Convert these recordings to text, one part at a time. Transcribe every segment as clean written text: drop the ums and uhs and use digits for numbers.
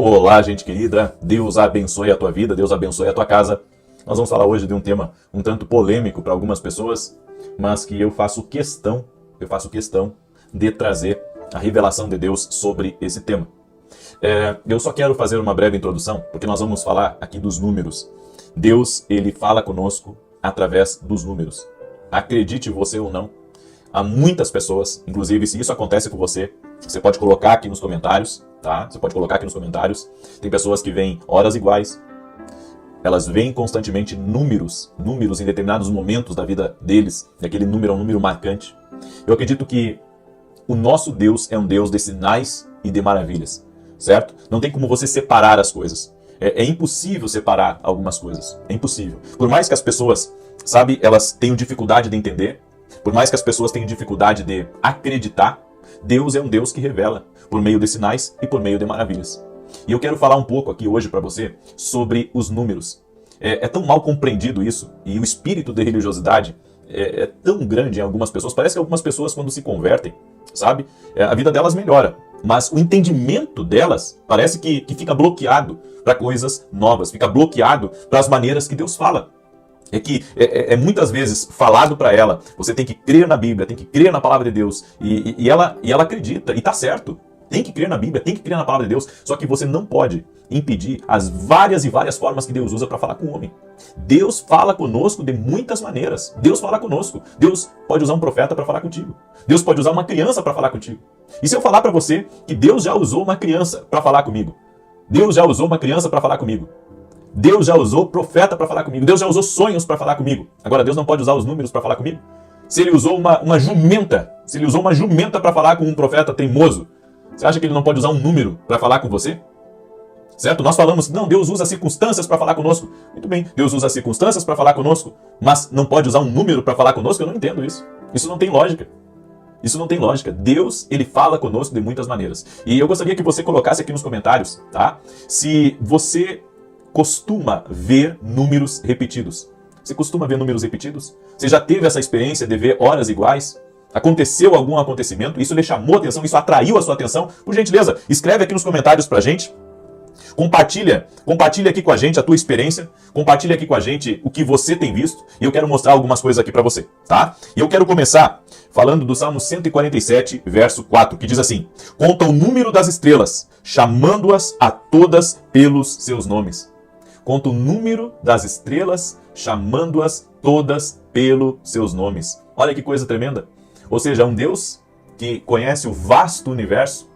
Olá, gente querida, Deus abençoe a tua vida, Deus abençoe a tua casa. Nós vamos falar hoje de um tema um tanto polêmico para algumas pessoas, mas que eu faço questão de trazer a revelação de Deus sobre esse tema. Eu só quero fazer uma breve introdução, porque nós vamos falar aqui dos números. Deus, ele fala conosco através dos números. Acredite você ou não, há muitas pessoas, inclusive se isso acontece com você, você pode colocar aqui nos comentários, tá? Você pode colocar aqui nos comentários. Tem pessoas que veem horas iguais, elas veem constantemente números em determinados momentos da vida deles, e aquele número é um número marcante. Eu acredito que o nosso Deus é um Deus de sinais e de maravilhas, certo? Não tem como você separar as coisas. É impossível separar algumas coisas, é impossível. Por mais que as pessoas, sabe, elas tenham dificuldade de entender, por mais que as pessoas tenham dificuldade de acreditar, Deus é um Deus que revela por meio de sinais e por meio de maravilhas. E eu quero falar um pouco aqui hoje para você sobre os números. É tão mal compreendido isso, e o espírito de religiosidade é tão grande em algumas pessoas. Parece que algumas pessoas, quando se convertem, sabe, a vida delas melhora, mas o entendimento delas parece que fica bloqueado para coisas novas, fica bloqueado para as maneiras que Deus fala. É muitas vezes falado para ela, você tem que crer na Bíblia, tem que crer na palavra de Deus, e ela acredita, e tá certo, tem que crer na Bíblia, tem que crer na palavra de Deus, só que você não pode impedir as várias e várias formas que Deus usa para falar com o homem. Deus fala conosco de muitas maneiras, Deus fala conosco, Deus pode usar um profeta para falar contigo, Deus pode usar uma criança para falar contigo. E se eu falar para você que Deus já usou uma criança para falar comigo, Deus já usou uma criança para falar comigo, Deus já usou profeta para falar comigo, Deus já usou sonhos para falar comigo. Agora Deus não pode usar os números para falar comigo? Se ele usou uma jumenta, para falar com um profeta teimoso, você acha que ele não pode usar um número para falar com você? Certo? Nós falamos, não, Deus usa circunstâncias para falar conosco. Muito bem, Deus usa circunstâncias para falar conosco, mas não pode usar um número para falar conosco? Eu não entendo isso. Isso não tem lógica. Isso não tem lógica. Deus, ele fala conosco de muitas maneiras. E eu gostaria que você colocasse aqui nos comentários, tá? Se você costuma ver números repetidos. Você costuma ver números repetidos? Você já teve essa experiência de ver horas iguais? Aconteceu algum acontecimento? Isso lhe chamou a atenção? Isso atraiu a sua atenção? Por gentileza, escreve aqui nos comentários pra gente. Compartilha aqui com a gente a tua experiência. Compartilha aqui com a gente o que você tem visto. E eu quero mostrar algumas coisas aqui pra você, tá? E eu quero começar falando do Salmo 147, verso 4, que diz assim: conta o número das estrelas, chamando-as a todas pelos seus nomes. Conta o número das estrelas, chamando-as todas pelos seus nomes. Olha que coisa tremenda. Ou seja, um Deus que conhece o vasto universo,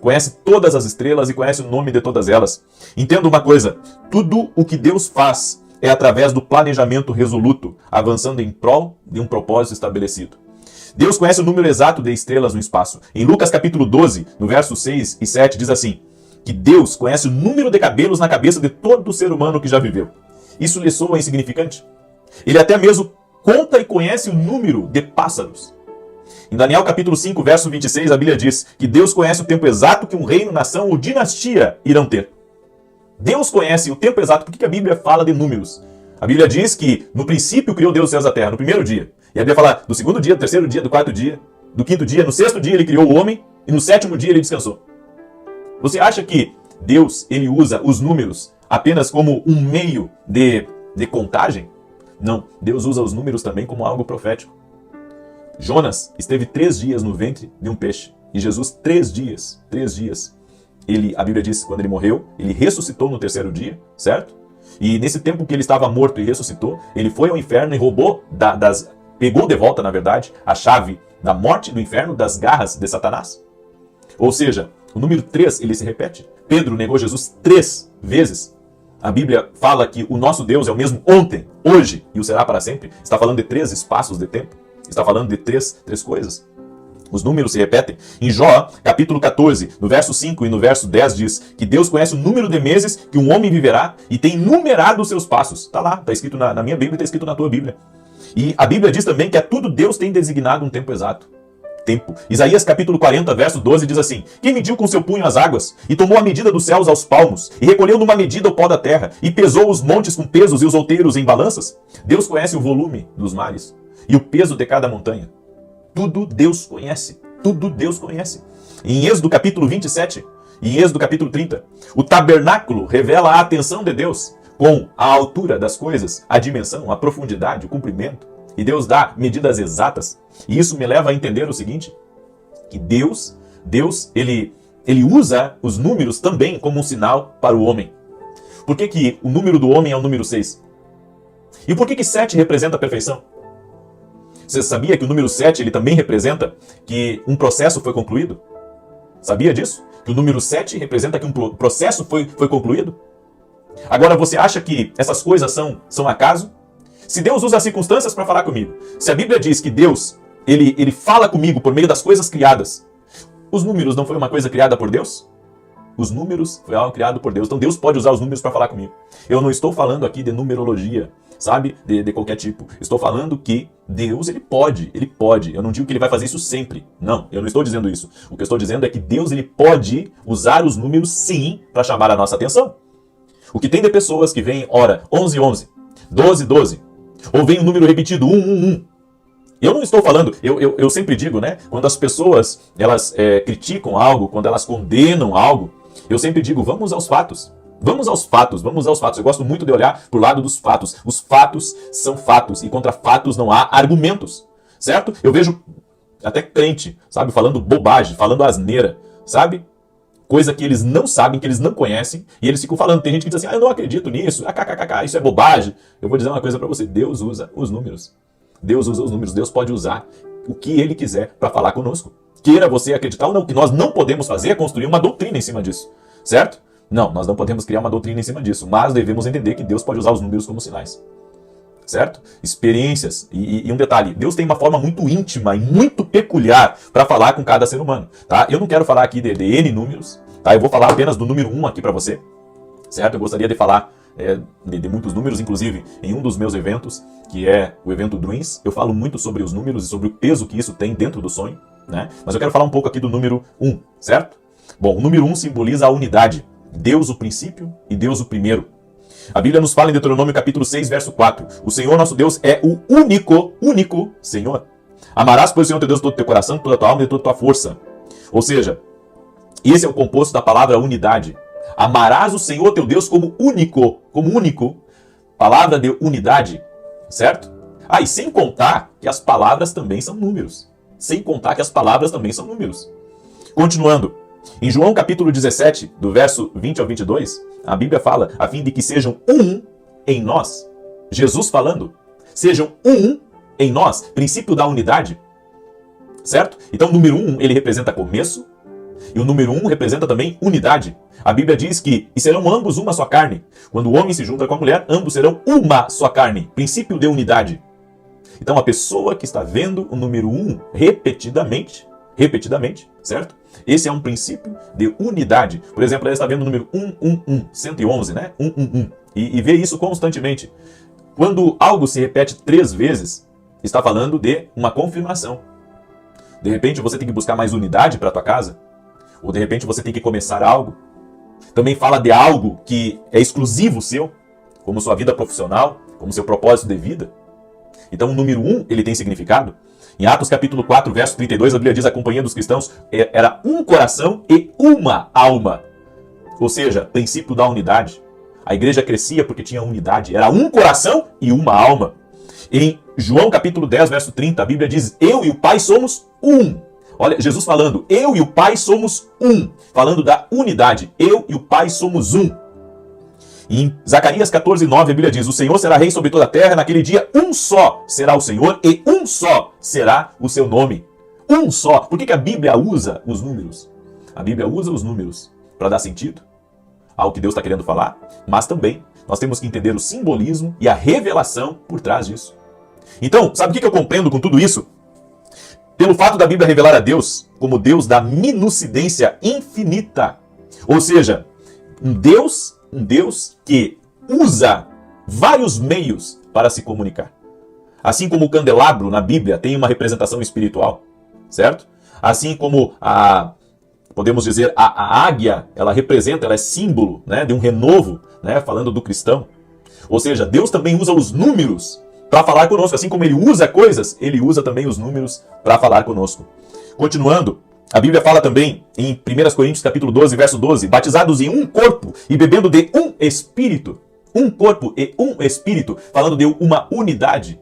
conhece todas as estrelas e conhece o nome de todas elas. Entenda uma coisa, tudo o que Deus faz é através do planejamento resoluto, avançando em prol de um propósito estabelecido. Deus conhece o número exato de estrelas no espaço. Em Lucas capítulo 12, no verso 6 e 7, diz assim: que Deus conhece o número de cabelos na cabeça de todo ser humano que já viveu. Isso lhe soa insignificante? Ele até mesmo conta e conhece o número de pássaros. Em Daniel capítulo 5, verso 26, a Bíblia diz que Deus conhece o tempo exato que um reino, nação ou dinastia irão ter. Deus conhece o tempo exato. Por que a Bíblia fala de números? A Bíblia diz que no princípio criou Deus os céus e a terra, no primeiro dia. E a Bíblia fala do segundo dia, do terceiro dia, do quarto dia, do quinto dia, no sexto dia ele criou o homem e no sétimo dia ele descansou. Você acha que Deus, ele usa os números apenas como um meio de contagem? Não, Deus usa os números também como algo profético. Jonas esteve 3 dias no ventre de um peixe. E Jesus, 3 dias, a Bíblia diz que quando ele morreu, ele ressuscitou no terceiro dia, certo? E nesse tempo que ele estava morto e ressuscitou, ele foi ao inferno e roubou, pegou de volta, na verdade, a chave da morte do inferno, das garras de Satanás. Ou seja, o número 3, ele se repete. Pedro negou Jesus 3 vezes. A Bíblia fala que o nosso Deus é o mesmo ontem, hoje e o será para sempre. Está falando de 3 espaços de tempo. Está falando de três coisas. Os números se repetem. Em Jó, capítulo 14, no verso 5 e no verso 10 diz que Deus conhece o número de meses que um homem viverá e tem numerado os seus passos. Está lá, está escrito na minha Bíblia e está escrito na tua Bíblia. E a Bíblia diz também que a tudo Deus tem designado um tempo exato. Tempo. Isaías capítulo 40, verso 12 diz assim: quem mediu com seu punho as águas e tomou a medida dos céus aos palmos e recolheu numa medida o pó da terra e pesou os montes com pesos e os outeiros em balanças? Deus conhece o volume dos mares e o peso de cada montanha. Tudo Deus conhece. Tudo Deus conhece. Em Êxodo capítulo 27, E em Êxodo capítulo 30, o tabernáculo revela a atenção de Deus com a altura das coisas, a dimensão, a profundidade, o comprimento. E Deus dá medidas exatas. E isso me leva a entender o seguinte, que Deus ele usa os números também como um sinal para o homem. Por que o número do homem é o número 6? E por que 7 representa a perfeição? Você sabia que o número 7 ele também representa que um processo foi concluído? Sabia disso? Que o número 7 representa que um processo foi concluído? Agora, você acha que essas coisas são acaso? Se Deus usa as circunstâncias para falar comigo, se a Bíblia diz que Deus ele fala comigo por meio das coisas criadas, os números não foi uma coisa criada por Deus? Os números foi algo criado por Deus. Então Deus pode usar os números para falar comigo. Eu não estou falando aqui de numerologia, sabe? De qualquer tipo. Estou falando que Deus, ele pode. Eu não digo que ele vai fazer isso sempre. Não, eu não estou dizendo isso. O que eu estou dizendo é que Deus, ele pode usar os números sim para chamar a nossa atenção. O que tem de pessoas que vêm, ora, 11, 11, 12, 12, ou vem um número repetido, 1, 1, 1. Eu não estou falando, eu sempre digo, né? Quando as pessoas, elas criticam algo, quando elas condenam algo, eu sempre digo, vamos aos fatos. Vamos aos fatos. Eu gosto muito de olhar pro lado dos fatos. Os fatos são fatos e contra fatos não há argumentos, certo? Eu vejo até crente, sabe, falando bobagem, falando asneira, sabe? Coisa que eles não sabem, que eles não conhecem, e eles ficam falando. Tem gente que diz assim, eu não acredito nisso, isso é bobagem. Eu vou dizer uma coisa para você, Deus usa os números. Deus usa os números, Deus pode usar o que Ele quiser para falar conosco. Queira você acreditar ou não, o que nós não podemos fazer é construir uma doutrina em cima disso, certo? Não, nós não podemos criar uma doutrina em cima disso, mas devemos entender que Deus pode usar os números como sinais, certo? Experiências, e um detalhe, Deus tem uma forma muito íntima e muito peculiar para falar com cada ser humano, tá? Eu não quero falar aqui de N números, tá? Eu vou falar apenas do número 1 aqui para você, certo? Eu gostaria de falar de muitos números, inclusive em um dos meus eventos, que é o evento Dreams, eu falo muito sobre os números e sobre o peso que isso tem dentro do sonho, né? Mas eu quero falar um pouco aqui do número 1, certo? Bom, o número 1 simboliza a unidade, Deus o princípio e Deus o primeiro. A Bíblia nos fala em Deuteronômio capítulo 6, verso 4, o Senhor nosso Deus é o único Senhor. Amarás, pois, o Senhor teu Deus, todo o teu coração, toda a tua alma e toda a tua força. Ou seja, esse é o composto da palavra unidade. Amarás o Senhor teu Deus como único, palavra de unidade, certo? E sem contar que as palavras também são números. Continuando, em João capítulo 17, do verso 20 ao 22, a Bíblia fala, a fim de que sejam um em nós. Jesus falando, sejam um em nós, princípio da unidade, certo? Então o número 1, ele representa começo, e o número 1 representa também unidade. A Bíblia diz que, e serão ambos uma só carne. Quando o homem se junta com a mulher, ambos serão uma só carne. Princípio de unidade. Então a pessoa que está vendo o número 1 repetidamente, certo? Esse é um princípio de unidade. Por exemplo, ela está vendo o número 111, 111, né? 111. E vê isso constantemente. Quando algo se repete 3 vezes, está falando de uma confirmação. De repente você tem que buscar mais unidade para a tua casa. Ou de repente você tem que começar algo. Também fala de algo que é exclusivo seu, como sua vida profissional, como seu propósito de vida. Então o número 1, ele tem significado. Em Atos capítulo 4, verso 32, a Bíblia diz, a companhia dos cristãos era um coração e uma alma. Ou seja, princípio da unidade. A igreja crescia porque tinha unidade. Era um coração e uma alma. Em João capítulo 10, verso 30, a Bíblia diz, eu e o Pai somos um. Olha, Jesus falando, eu e o Pai somos um. Falando da unidade, eu e o Pai somos um. Em Zacarias 14, 9, a Bíblia diz, o Senhor será rei sobre toda a terra, naquele dia um só será o Senhor e um só será o seu nome. Um só. Por que a Bíblia usa os números? A Bíblia usa os números para dar sentido ao que Deus está querendo falar, mas também nós temos que entender o simbolismo e a revelação por trás disso. Então, sabe o que eu compreendo com tudo isso? Pelo fato da Bíblia revelar a Deus como Deus da minucidência infinita. Ou seja, um Deus que usa vários meios para se comunicar. Assim como o candelabro na Bíblia tem uma representação espiritual, certo? Assim como podemos dizer, a águia, ela é símbolo, né, de um renovo, né, falando do cristão. Ou seja, Deus também usa os números para falar conosco. Assim como ele usa coisas, ele usa também os números para falar conosco. Continuando, A Bíblia fala também em 1 Coríntios capítulo 12, verso 12, batizados em um corpo e bebendo de um espírito. Um corpo e um espírito, falando de uma unidade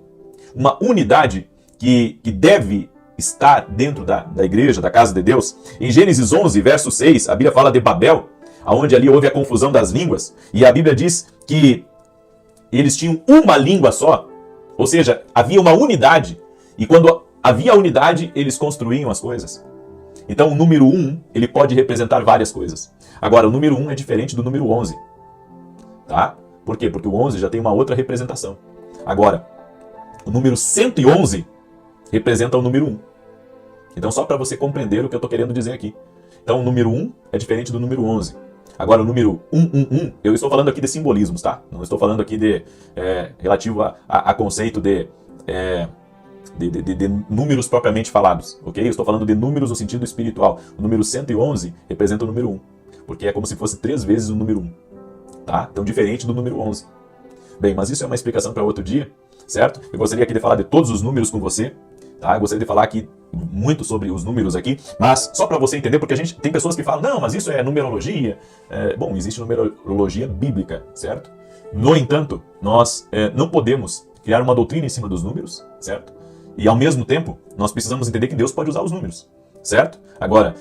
que deve estar dentro da igreja, da casa de Deus. Em Gênesis 11, verso 6, a Bíblia fala de Babel, onde ali houve a confusão das línguas, e a Bíblia diz que eles tinham uma língua só, ou seja, havia uma unidade, e quando havia unidade, eles construíam as coisas. Então o número 1, ele pode representar várias coisas. Agora, o número 1 é diferente do número 11, tá? Por quê? Porque o 11 já tem uma outra representação. Agora, o número 111 representa o número 1. Então, só para você compreender o que eu estou querendo dizer aqui. Então, o número 1 é diferente do número 11. Agora, o número 111, eu estou falando aqui de simbolismos, tá? Não estou falando aqui de relativo a conceito de números propriamente falados, ok? Eu estou falando de números no sentido espiritual. O número 111 representa o número 1, porque é como se fosse 3 vezes o número 1, tá? Então, diferente do número 11. Bem, mas isso é uma explicação para outro dia, certo? Eu gostaria aqui de falar de todos os números com você, tá? Eu gostaria de falar aqui muito sobre os números aqui, mas só para você entender, porque a gente tem pessoas que falam, não, mas isso é numerologia. Bom, existe numerologia bíblica, certo? No entanto, nós não podemos criar uma doutrina em cima dos números, certo? E ao mesmo tempo, nós precisamos entender que Deus pode usar os números, certo? Agora,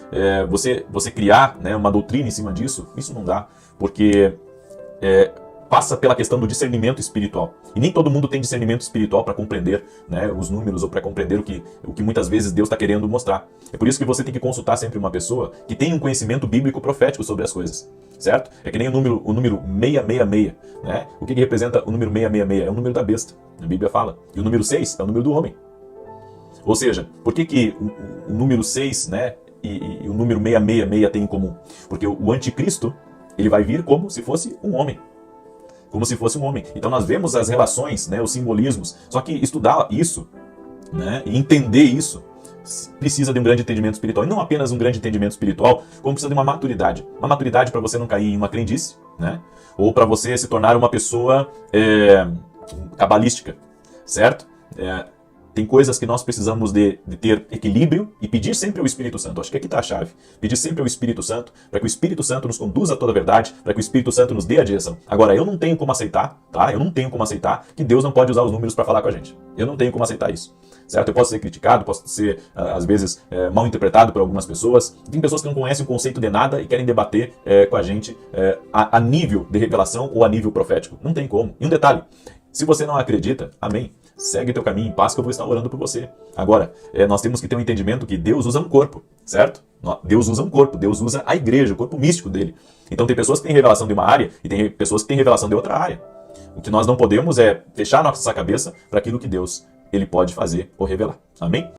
você criar, né, uma doutrina em cima disso, isso não dá, porque passa pela questão do discernimento espiritual. E nem todo mundo tem discernimento espiritual para compreender, né, os números ou para compreender o que muitas vezes Deus está querendo mostrar. É por isso que você tem que consultar sempre uma pessoa que tem um conhecimento bíblico profético sobre as coisas, certo? É que nem o número 666, né? O que representa o número 666? É o número da besta, a Bíblia fala. E o número 6 é o número do homem. Ou seja, por que o número 6, né, e o número 666 tem em comum? Porque o anticristo, ele vai vir como se fosse um homem. Como se fosse um homem. Então nós vemos as relações, né, os simbolismos. Só que estudar isso, né, e entender isso, precisa de um grande entendimento espiritual. E não apenas um grande entendimento espiritual, como precisa de uma maturidade. Uma maturidade para você não cair em uma crendice, né, ou para você se tornar uma pessoa cabalística, certo? Tem coisas que nós precisamos de ter equilíbrio e pedir sempre ao Espírito Santo. Acho que aqui está a chave. Pedir sempre ao Espírito Santo, para que o Espírito Santo nos conduza a toda a verdade, para que o Espírito Santo nos dê a direção. Agora, eu não tenho como aceitar, tá? Eu não tenho como aceitar que Deus não pode usar os números para falar com a gente. Eu não tenho como aceitar isso, certo? Eu posso ser criticado, posso ser, às vezes, mal interpretado por algumas pessoas. Tem pessoas que não conhecem o conceito de nada e querem debater com a gente a nível de revelação ou a nível profético. Não tem como. E um detalhe, se você não acredita, amém. Segue teu caminho em paz que eu vou estar orando por você. Agora, nós temos que ter um entendimento que Deus usa um corpo, certo? Deus usa um corpo, Deus usa a igreja, o corpo místico dele. Então tem pessoas que têm revelação de uma área e tem pessoas que têm revelação de outra área. O que nós não podemos é fechar nossa cabeça para aquilo que Deus ele pode fazer ou revelar. Amém?